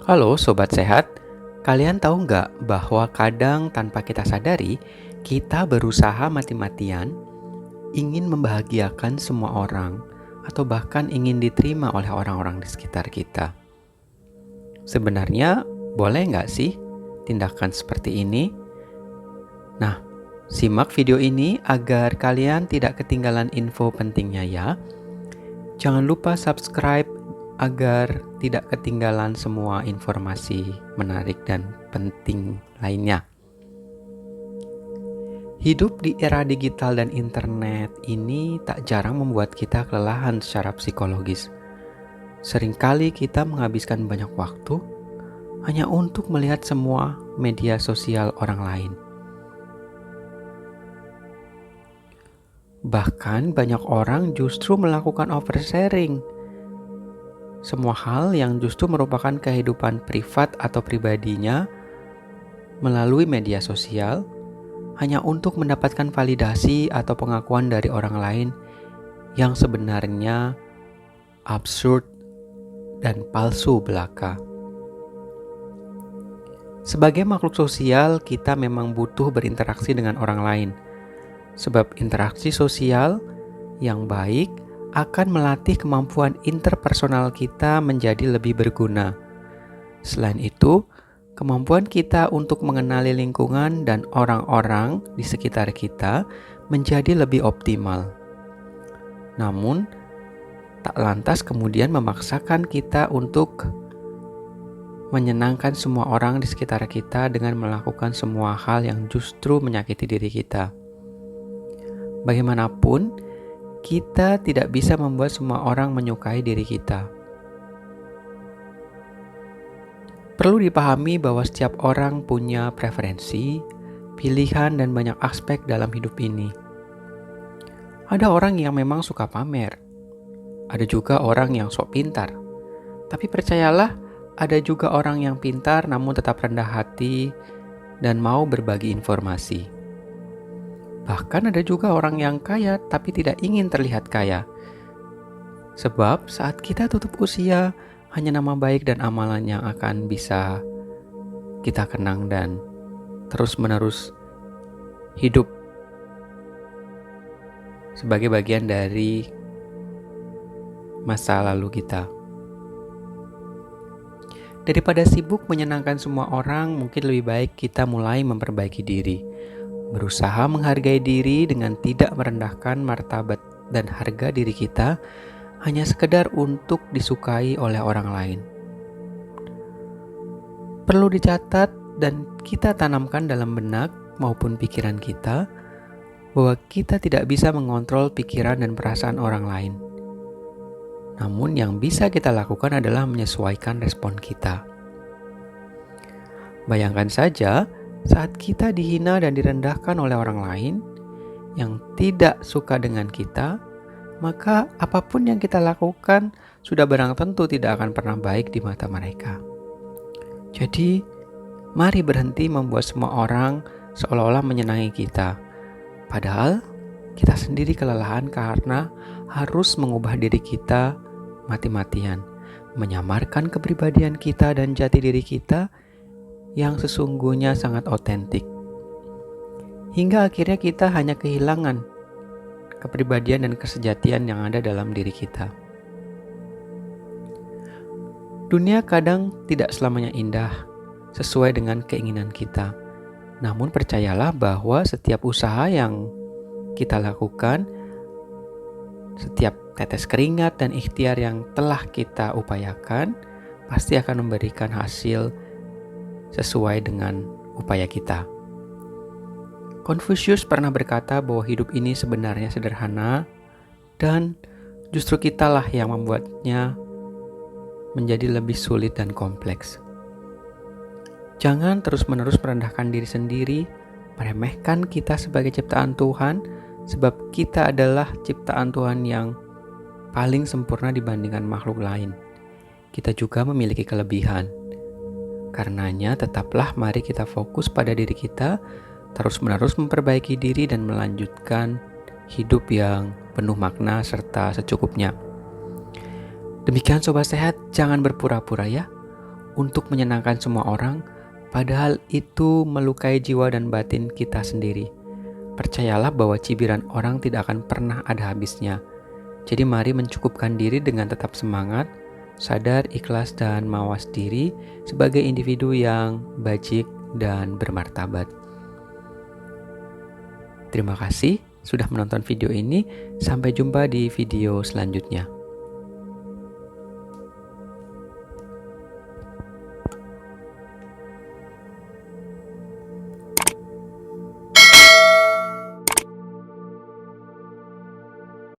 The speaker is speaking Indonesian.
Halo Sobat Sehat, kalian tahu nggak bahwa kadang tanpa kita sadari, kita berusaha mati-matian ingin membahagiakan semua orang atau bahkan ingin diterima oleh orang-orang di sekitar kita. Sebenarnya boleh nggak sih tindakan seperti ini? Nah, simak video ini agar kalian tidak ketinggalan info pentingnya ya. Jangan lupa subscribe agar tidak ketinggalan semua informasi menarik dan penting lainnya. Hidup di era digital dan internet ini tak jarang membuat kita kelelahan secara psikologis. Seringkali kita menghabiskan banyak waktu hanya untuk melihat semua media sosial orang lain. Bahkan banyak orang justru melakukan oversharing. Semua hal yang justru merupakan kehidupan privat atau pribadinya melalui media sosial hanya untuk mendapatkan validasi atau pengakuan dari orang lain yang sebenarnya absurd dan palsu belaka. Sebagai makhluk sosial, kita memang butuh berinteraksi dengan orang lain. Sebab interaksi sosial yang baik akan melatih kemampuan interpersonal kita menjadi lebih berguna. Selain itu, kemampuan kita untuk mengenali lingkungan dan orang-orang di sekitar kita menjadi lebih optimal. Namun, tak lantas kemudian memaksakan kita untuk menyenangkan semua orang di sekitar kita dengan melakukan semua hal yang justru menyakiti diri kita. Bagaimanapun, kita tidak bisa membuat semua orang menyukai diri kita. Perlu dipahami bahwa setiap orang punya preferensi, pilihan, dan banyak aspek dalam hidup ini. Ada orang yang memang suka pamer. Ada juga orang yang sok pintar. Tapi percayalah, ada juga orang yang pintar namun tetap rendah hati dan mau berbagi informasi. Bahkan ada juga orang yang kaya tapi tidak ingin terlihat kaya. Sebab saat kita tutup usia, hanya nama baik dan amalan yang akan bisa kita kenang dan terus-menerus hidup sebagai bagian dari masa lalu kita. Daripada sibuk menyenangkan semua orang, mungkin lebih baik kita mulai memperbaiki diri. Berusaha menghargai diri dengan tidak merendahkan martabat dan harga diri kita hanya sekedar untuk disukai oleh orang lain. Perlu dicatat dan kita tanamkan dalam benak maupun pikiran kita bahwa kita tidak bisa mengontrol pikiran dan perasaan orang lain. Namun yang bisa kita lakukan adalah menyesuaikan respon kita. Bayangkan saja, saat kita dihina dan direndahkan oleh orang lain yang tidak suka dengan kita, maka apapun yang kita lakukan sudah barang tentu tidak akan pernah baik di mata mereka. Jadi, mari berhenti membuat semua orang seolah-olah menyenangi kita. Padahal, kita sendiri kelelahan karena harus mengubah diri kita mati-matian, menyamarkan kepribadian kita dan jati diri kita yang sesungguhnya sangat otentik. Hingga akhirnya kita hanya kehilangan kepribadian dan kesejatian yang ada dalam diri kita. Dunia kadang tidak selamanya indah sesuai dengan keinginan kita. Namun percayalah bahwa setiap usaha yang kita lakukan, setiap tetes keringat dan ikhtiar yang telah kita upayakan, pasti akan memberikan hasil sesuai dengan upaya kita. Confucius pernah berkata bahwa hidup ini sebenarnya sederhana dan justru kitalah yang membuatnya menjadi lebih sulit dan kompleks. Jangan terus-menerus merendahkan diri sendiri, meremehkan kita sebagai ciptaan Tuhan, sebab kita adalah ciptaan Tuhan yang paling sempurna dibandingkan makhluk lain. Kita juga memiliki kelebihan. Karenanya tetaplah mari kita fokus pada diri kita, terus-menerus memperbaiki diri dan melanjutkan hidup yang penuh makna serta secukupnya. Demikian Sobat Sehat, jangan berpura-pura ya. untuk menyenangkan semua orang, padahal itu melukai jiwa dan batin kita sendiri. Percayalah bahwa cibiran orang tidak akan pernah ada habisnya. Jadi mari mencukupkan diri dengan tetap semangat, sadar, ikhlas, dan mawas diri sebagai individu yang bajik dan bermartabat. Terima kasih sudah menonton video ini. Sampai jumpa di video selanjutnya.